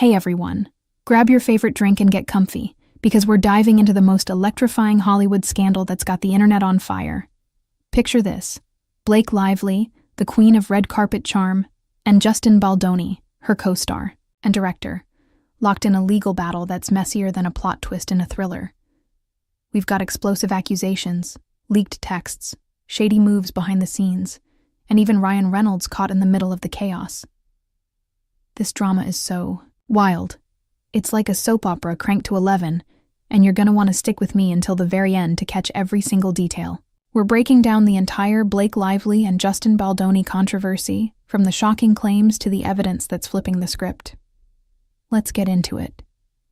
Hey everyone, grab your favorite drink and get comfy, because we're diving into the most electrifying Hollywood scandal that's got the internet on fire. Picture this: Blake Lively, the queen of red carpet charm, and Justin Baldoni, her co-star and director, locked in a legal battle that's messier than a plot twist in a thriller. We've got explosive accusations, leaked texts, shady moves behind the scenes, and even Ryan Reynolds caught in the middle of the chaos. This drama is so wild. It's like a soap opera cranked to 11, and you're gonna want to stick with me until the very end to catch every single detail. We're breaking down the entire Blake Lively and Justin Baldoni controversy, from the shocking claims to the evidence that's flipping the script. Let's get into it.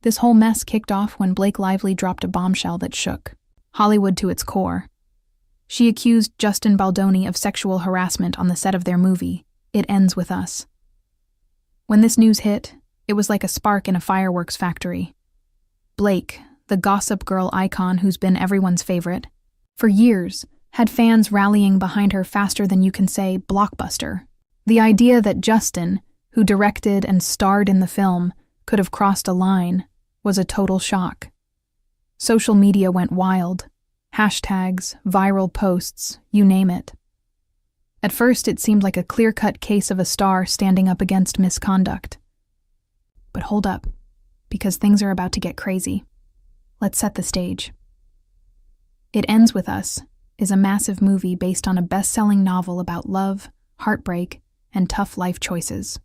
This whole mess kicked off when Blake Lively dropped a bombshell that shook Hollywood to its core. She accused Justin Baldoni of sexual harassment on the set of their movie, It Ends With Us. When this news hit, it was like a spark in a fireworks factory. Blake, the gossip girl icon who's been everyone's favorite, for years had fans rallying behind her faster than you can say blockbuster. The idea that Justin, who directed and starred in the film, could have crossed a line was a total shock. Social media went wild. Hashtags, viral posts, you name it. At first, it seemed like a clear-cut case of a star standing up against misconduct. But hold up, because things are about to get crazy. Let's set the stage. It Ends With Us is a massive movie based on a best-selling novel about love, heartbreak, and tough life choices.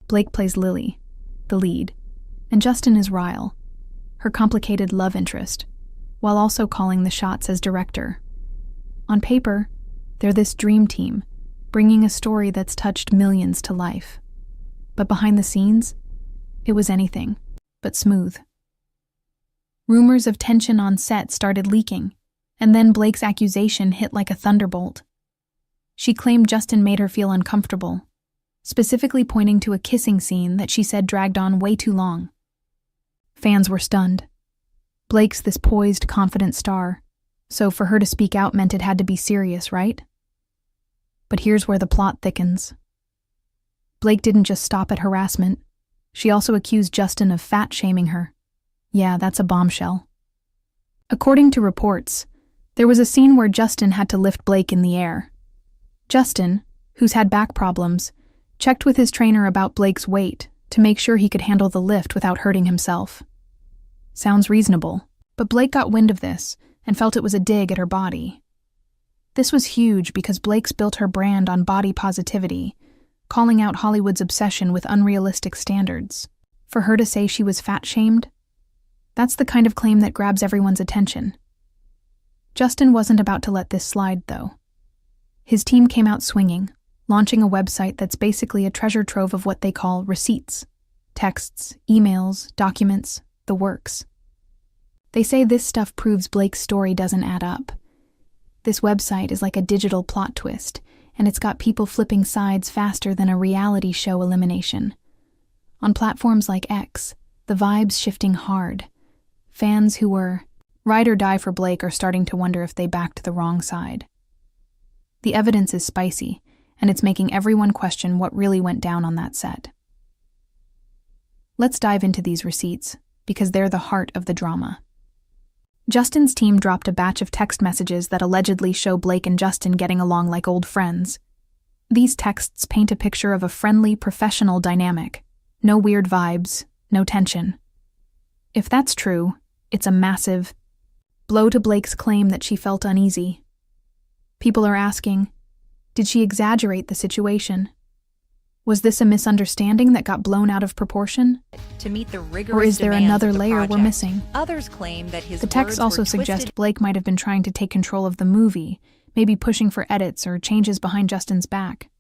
Blake plays Lily, the lead, and Justin is Ryle, her complicated love interest, while also calling the shots as director. On paper, they're this dream team, bringing a story that's touched millions to life. But behind the scenes, it was anything but smooth. Rumors of tension on set started leaking, and then Blake's accusation hit like a thunderbolt. She claimed Justin made her feel uncomfortable, specifically pointing to a kissing scene that she said dragged on way too long. Fans were stunned. Blake's this poised, confident star, so for her to speak out meant it had to be serious, right? But here's where the plot thickens. Blake didn't just stop at harassment. She also accused Justin of fat-shaming her. Yeah, that's a bombshell. According to reports, there was a scene where Justin had to lift Blake in the air. Justin, who's had back problems, checked with his trainer about Blake's weight to make sure he could handle the lift without hurting himself. Sounds reasonable, but Blake got wind of this and felt it was a dig at her body. This was huge because Blake's built her brand on body positivity, calling out Hollywood's obsession with unrealistic standards. For her to say she was fat-shamed, that's the kind of claim that grabs everyone's attention. Justin wasn't about to let this slide, though. His team came out swinging, launching a website that's basically a treasure trove of what they call receipts: texts, emails, documents, the works. They say this stuff proves Blake's story doesn't add up. This website is like a digital plot twist, and it's got people flipping sides faster than a reality show elimination. On platforms like X, the vibe's shifting hard. Fans who were ride or die for Blake are starting to wonder if they backed the wrong side. The evidence is spicy, and it's making everyone question what really went down on that set. Let's dive into these receipts, because they're the heart of the drama. Justin's team dropped a batch of text messages that allegedly show Blake and Justin getting along like old friends. These texts paint a picture of a friendly, professional dynamic. No weird vibes, no tension. If that's true, it's a massive blow to Blake's claim that she felt uneasy. People are asking, did she exaggerate the situation? Was this a misunderstanding that got blown out of proportion? To meet the rigorous or is there demands another of the layer project. we're missing? Others claim that his The texts words also were suggest twisted. Blake might have been trying to take control of the movie, maybe pushing for edits or changes behind Justin's back.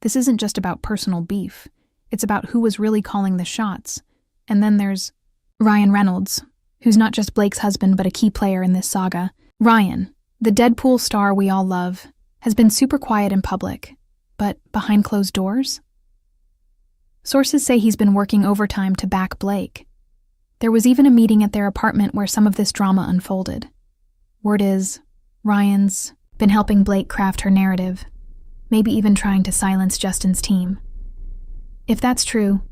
This isn't just about personal beef. It's about who was really calling the shots. And then there's Ryan Reynolds, who's not just Blake's husband but a key player in this saga. Ryan, the Deadpool star we all love, has been super quiet in public, but behind closed doors? Sources say he's been working overtime to back Blake. There was even a meeting at their apartment where some of this drama unfolded. Word is, Ryan's been helping Blake craft her narrative, maybe even trying to silence Justin's team. If that's true,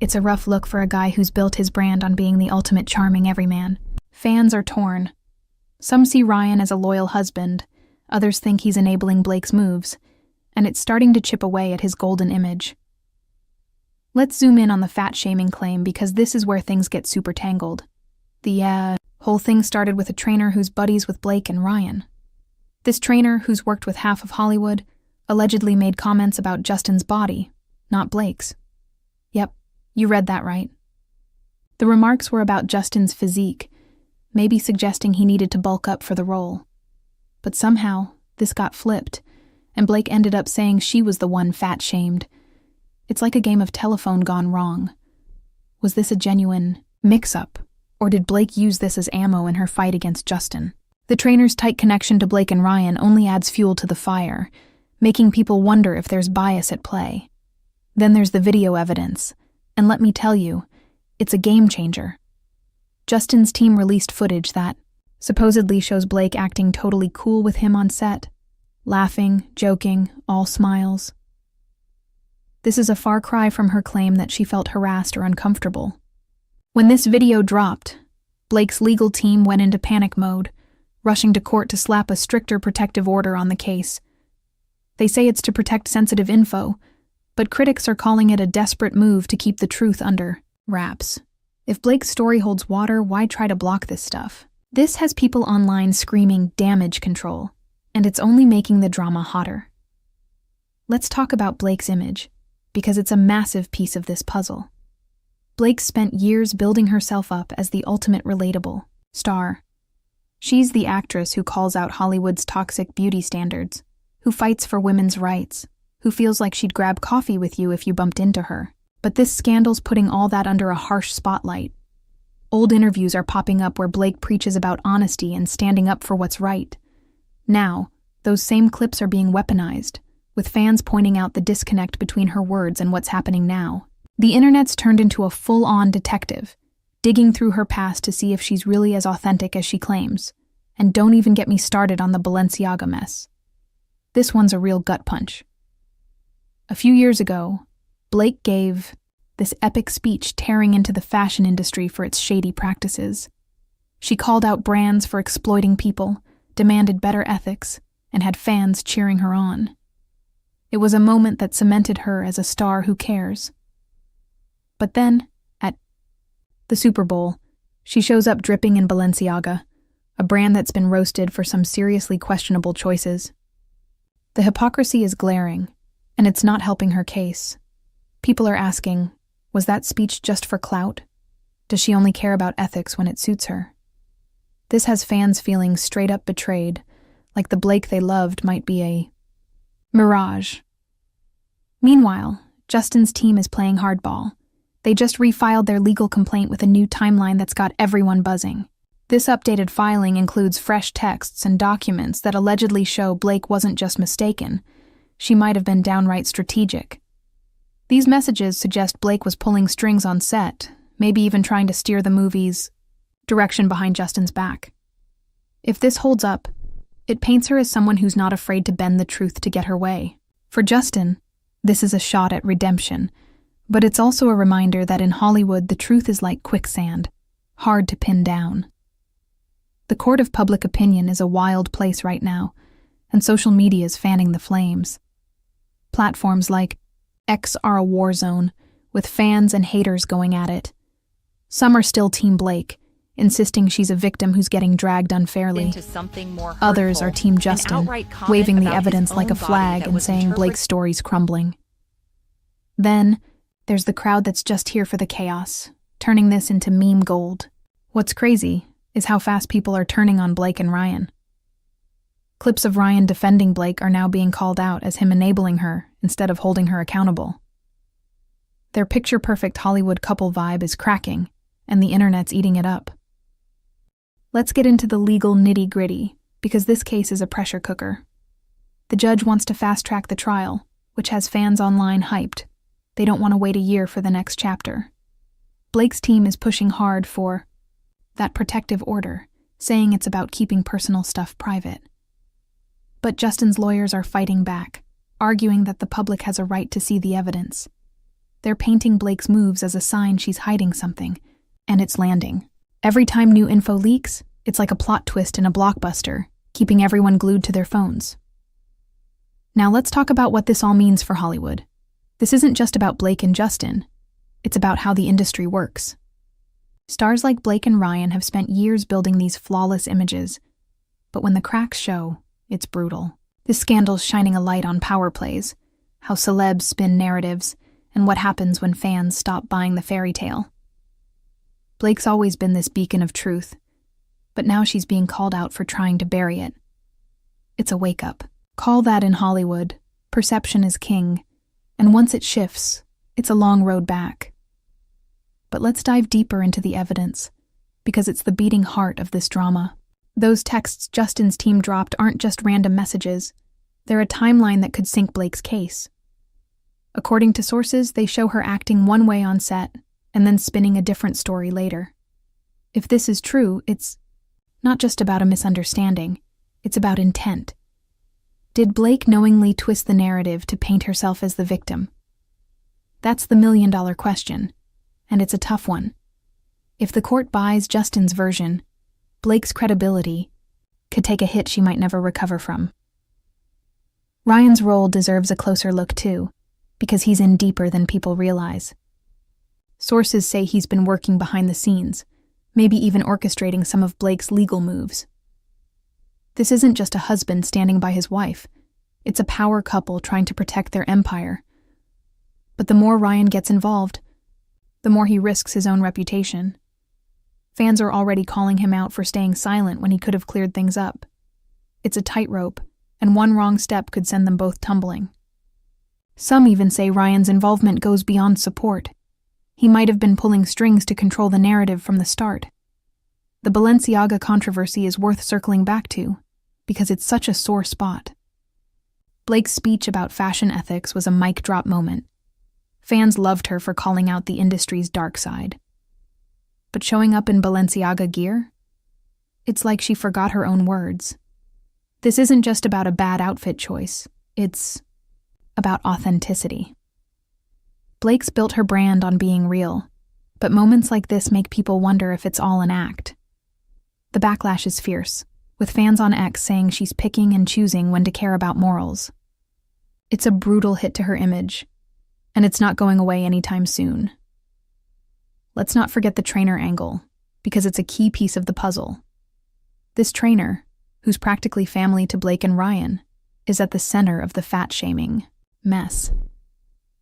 It's a rough look for a guy who's built his brand on being the ultimate charming everyman. Fans are torn. Some see Ryan as a loyal husband, others think he's enabling Blake's moves, and it's starting to chip away at his golden image. Let's zoom in on the fat-shaming claim because this is where things get super tangled. The whole thing started with a trainer who's buddies with Blake and Ryan. This trainer, who's worked with half of Hollywood, allegedly made comments about Justin's body, not Blake's. Yep, you read that right. The remarks were about Justin's physique, maybe suggesting he needed to bulk up for the role. But somehow, this got flipped, and Blake ended up saying she was the one fat-shamed. It's like a game of telephone gone wrong. Was this a genuine mix-up, or did Blake use this as ammo in her fight against Justin? The trainer's tight connection to Blake and Ryan only adds fuel to the fire, making people wonder if there's bias at play. Then there's the video evidence, and let me tell you, it's a game changer. Justin's team released footage that supposedly shows Blake acting totally cool with him on set, laughing, joking, all smiles. This is a far cry from her claim that she felt harassed or uncomfortable. When this video dropped, Blake's legal team went into panic mode, rushing to court to slap a stricter protective order on the case. They say it's to protect sensitive info, but critics are calling it a desperate move to keep the truth under wraps. If Blake's story holds water, why try to block this stuff? This has people online screaming damage control, and it's only making the drama hotter. Let's talk about Blake's image, because it's a massive piece of this puzzle. Blake spent years building herself up as the ultimate relatable star. She's the actress who calls out Hollywood's toxic beauty standards, who fights for women's rights, who feels like she'd grab coffee with you if you bumped into her. But this scandal's putting all that under a harsh spotlight. Old interviews are popping up where Blake preaches about honesty and standing up for what's right. Now, those same clips are being weaponized, with fans pointing out the disconnect between her words and what's happening now. The internet's turned into a full-on detective, digging through her past to see if she's really as authentic as she claims. And don't even get me started on the Balenciaga mess. This one's a real gut punch. A few years ago, Blake gave this epic speech tearing into the fashion industry for its shady practices. She called out brands for exploiting people, demanded better ethics, and had fans cheering her on. It was a moment that cemented her as a star who cares. But then, at the Super Bowl, she shows up dripping in Balenciaga, a brand that's been roasted for some seriously questionable choices. The hypocrisy is glaring, and it's not helping her case. People are asking, was that speech just for clout? Does she only care about ethics when it suits her? This has fans feeling straight up betrayed, like the Blake they loved might be a mirage. Meanwhile, Justin's team is playing hardball. They just refiled their legal complaint with a new timeline that's got everyone buzzing. This updated filing includes fresh texts and documents that allegedly show Blake wasn't just mistaken. She might have been downright strategic. These messages suggest Blake was pulling strings on set, maybe even trying to steer the movie's direction behind Justin's back. If this holds up, it paints her as someone who's not afraid to bend the truth to get her way. For Justin, this is a shot at redemption, but it's also a reminder that in Hollywood the truth is like quicksand, hard to pin down. The court of public opinion is a wild place right now, and social media is fanning the flames. Platforms like X are a war zone, with fans and haters going at it. Some are still Team Blake, insisting she's a victim who's getting dragged unfairly. Into something more hurtful, others are Team Justin, waving the evidence like a flag and saying Blake's story's crumbling. Then, there's the crowd that's just here for the chaos, turning this into meme gold. What's crazy is how fast people are turning on Blake and Ryan. Clips of Ryan defending Blake are now being called out as him enabling her instead of holding her accountable. Their picture-perfect Hollywood couple vibe is cracking, and the internet's eating it up. Let's get into the legal nitty-gritty, because this case is a pressure cooker. The judge wants to fast-track the trial, which has fans online hyped. They don't want to wait a year for the next chapter. Blake's team is pushing hard for that protective order, saying it's about keeping personal stuff private. But Justin's lawyers are fighting back, arguing that the public has a right to see the evidence. They're painting Blake's moves as a sign she's hiding something, and it's landing. Every time new info leaks, it's like a plot twist in a blockbuster, keeping everyone glued to their phones. Now let's talk about what this all means for Hollywood. This isn't just about Blake and Justin. It's about how the industry works. Stars like Blake and Ryan have spent years building these flawless images, but when the cracks show, it's brutal. This scandal's shining a light on power plays, how celebs spin narratives, and what happens when fans stop buying the fairy tale. Blake's always been this beacon of truth, but now she's being called out for trying to bury it. It's a wake-up. Call that in Hollywood, perception is king, and once it shifts, it's a long road back. But let's dive deeper into the evidence, because it's the beating heart of this drama. Those texts Justin's team dropped aren't just random messages. They're a timeline that could sink Blake's case. According to sources, they show her acting one way on set, and then spinning a different story later. If this is true, it's not just about a misunderstanding, it's about intent. Did Blake knowingly twist the narrative to paint herself as the victim? That's the million-dollar question, and it's a tough one. If the court buys Justin's version, Blake's credibility could take a hit she might never recover from. Ryan's role deserves a closer look too, because he's in deeper than people realize. Sources say he's been working behind the scenes, maybe even orchestrating some of Blake's legal moves. This isn't just a husband standing by his wife. It's a power couple trying to protect their empire. But the more Ryan gets involved, the more he risks his own reputation. Fans are already calling him out for staying silent when he could have cleared things up. It's a tightrope, and one wrong step could send them both tumbling. Some even say Ryan's involvement goes beyond support. He might have been pulling strings to control the narrative from the start. The Balenciaga controversy is worth circling back to, because it's such a sore spot. Blake's speech about fashion ethics was a mic drop moment. Fans loved her for calling out the industry's dark side. But showing up in Balenciaga gear? It's like she forgot her own words. This isn't just about a bad outfit choice. It's about authenticity. Blake's built her brand on being real, but moments like this make people wonder if it's all an act. The backlash is fierce, with fans on X saying she's picking and choosing when to care about morals. It's a brutal hit to her image, and it's not going away anytime soon. Let's not forget the trainer angle, because it's a key piece of the puzzle. This trainer, who's practically family to Blake and Ryan, is at the center of the fat-shaming mess.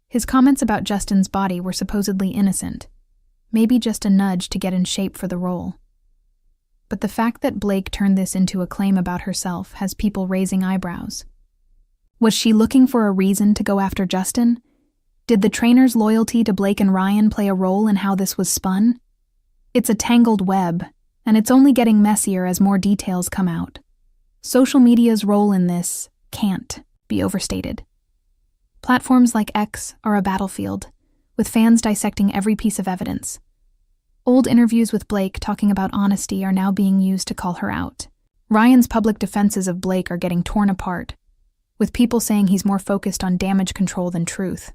His comments about Justin's body were supposedly innocent, maybe just a nudge to get in shape for the role. But the fact that Blake turned this into a claim about herself has people raising eyebrows. Was she looking for a reason to go after Justin? Did the trainer's loyalty to Blake and Ryan play a role in how this was spun? It's a tangled web, and it's only getting messier as more details come out. Social media's role in this can't be overstated. Platforms like X are a battlefield, with fans dissecting every piece of evidence. Old interviews with Blake talking about honesty are now being used to call her out. Ryan's public defenses of Blake are getting torn apart, with people saying he's more focused on damage control than truth.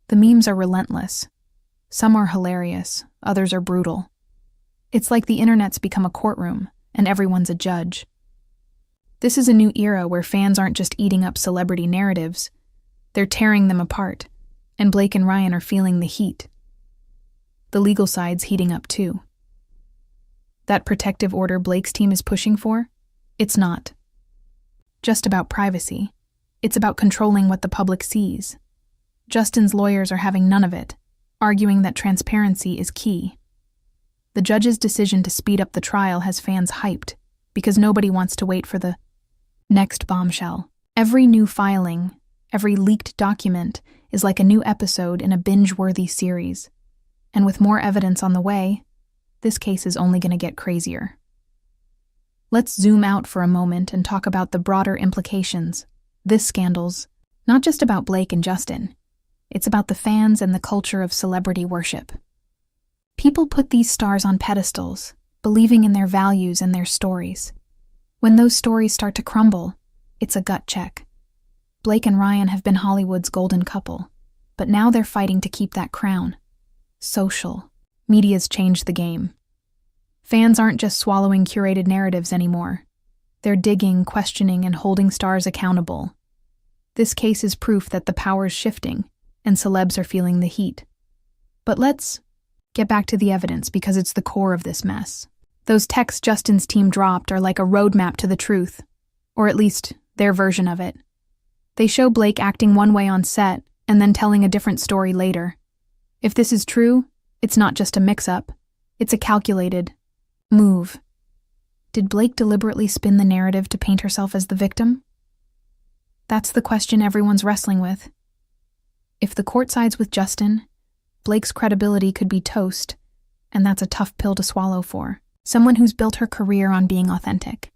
The memes are relentless. Some are hilarious, others are brutal. It's like the internet's become a courtroom, and everyone's a judge. This is a new era where fans aren't just eating up celebrity narratives, they're tearing them apart, and Blake and Ryan are feeling the heat. The legal side's heating up too. That protective order Blake's team is pushing for? It's not just about privacy. It's about controlling what the public sees. Justin's lawyers are having none of it, arguing that transparency is key. The judge's decision to speed up the trial has fans hyped, because nobody wants to wait for the next bombshell. Every new filing, every leaked document is like a new episode in a binge-worthy series. And with more evidence on the way, this case is only going to get crazier. Let's zoom out for a moment and talk about the broader implications. This scandal's not just about Blake and Justin. It's about the fans and the culture of celebrity worship. People put these stars on pedestals, believing in their values and their stories. When those stories start to crumble, it's a gut check. Blake and Ryan have been Hollywood's golden couple. But now they're fighting to keep that crown. Social media's changed the game. Fans aren't just swallowing curated narratives anymore. They're digging, questioning, and holding stars accountable. This case is proof that the power's shifting, and celebs are feeling the heat. But let's get back to the evidence, because it's the core of this mess. Those texts Justin's team dropped are like a roadmap to the truth, or at least their version of it. They show Blake acting one way on set and then telling a different story later. If this is true, it's not just a mix-up. It's a calculated move. Did Blake deliberately spin the narrative to paint herself as the victim? That's the question everyone's wrestling with. If the court sides with Justin, Blake's credibility could be toast, and that's a tough pill to swallow for someone who's built her career on being authentic.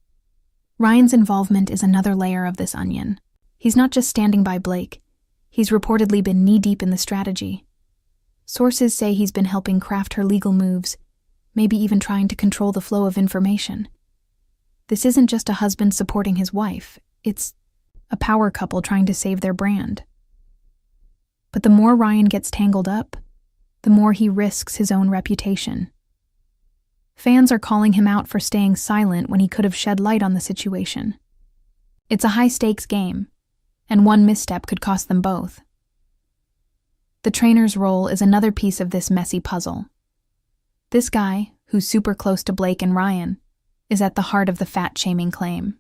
Ryan's involvement is another layer of this onion. He's not just standing by Blake. He's reportedly been knee-deep in the strategy. Sources say he's been helping craft her legal moves, maybe even trying to control the flow of information. This isn't just a husband supporting his wife. It's a power couple trying to save their brand. But the more Ryan gets tangled up, the more he risks his own reputation. Fans are calling him out for staying silent when he could have shed light on the situation. It's a high-stakes game, and one misstep could cost them both. The trainer's role is another piece of this messy puzzle. This guy, who's super close to Blake and Ryan, is at the heart of the fat-shaming claim.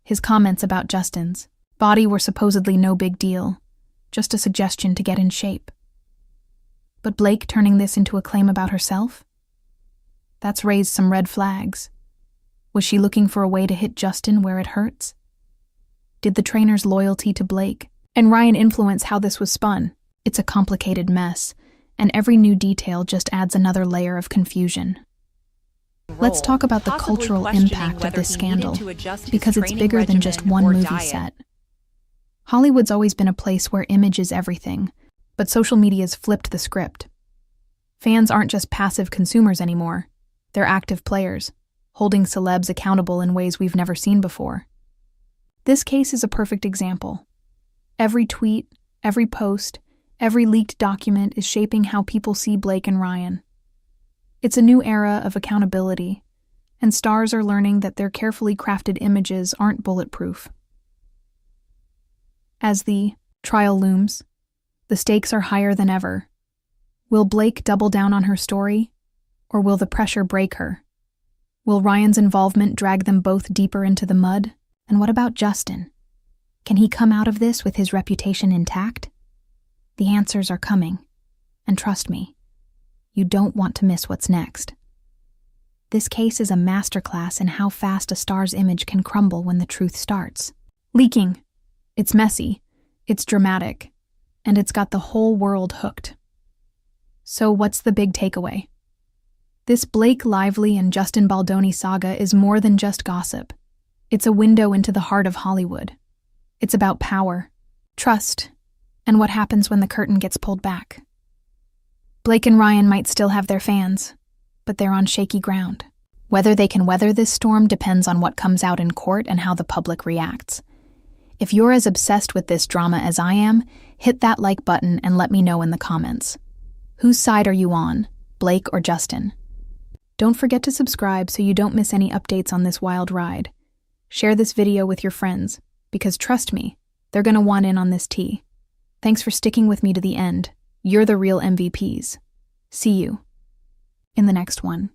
His comments about Justin's body were supposedly no big deal, just a suggestion to get in shape. But Blake turning this into a claim about herself? That's raised some red flags. Was she looking for a way to hit Justin where it hurts? Did the trainer's loyalty to Blake and Ryan influence how this was spun? It's a complicated mess, and every new detail just adds another layer of confusion. Let's talk about the cultural impact of this scandal, because it's bigger than just one movie set. Hollywood's always been a place where image is everything, but social media's flipped the script. Fans aren't just passive consumers anymore. They're active players, holding celebs accountable in ways we've never seen before. This case is a perfect example. Every tweet, every post, every leaked document is shaping how people see Blake and Ryan. It's a new era of accountability, and stars are learning that their carefully crafted images aren't bulletproof. As the trial looms, the stakes are higher than ever. Will Blake double down on her story, or will the pressure break her? Will Ryan's involvement drag them both deeper into the mud? And what about Justin? Can he come out of this with his reputation intact? The answers are coming, and trust me, you don't want to miss what's next. This case is a masterclass in how fast a star's image can crumble when the truth starts. Leaking. It's messy, it's dramatic, and it's got the whole world hooked. So what's the big takeaway? This Blake Lively and Justin Baldoni saga is more than just gossip. It's a window into the heart of Hollywood. It's about power, trust, and what happens when the curtain gets pulled back. Blake and Ryan might still have their fans, but they're on shaky ground. Whether they can weather this storm depends on what comes out in court and how the public reacts. If you're as obsessed with this drama as I am, hit that like button and let me know in the comments. Whose side are you on, Blake or Justin? Don't forget to subscribe so you don't miss any updates on this wild ride. Share this video with your friends, because trust me, they're gonna want in on this tea. Thanks for sticking with me to the end. You're the real MVPs. See you in the next one.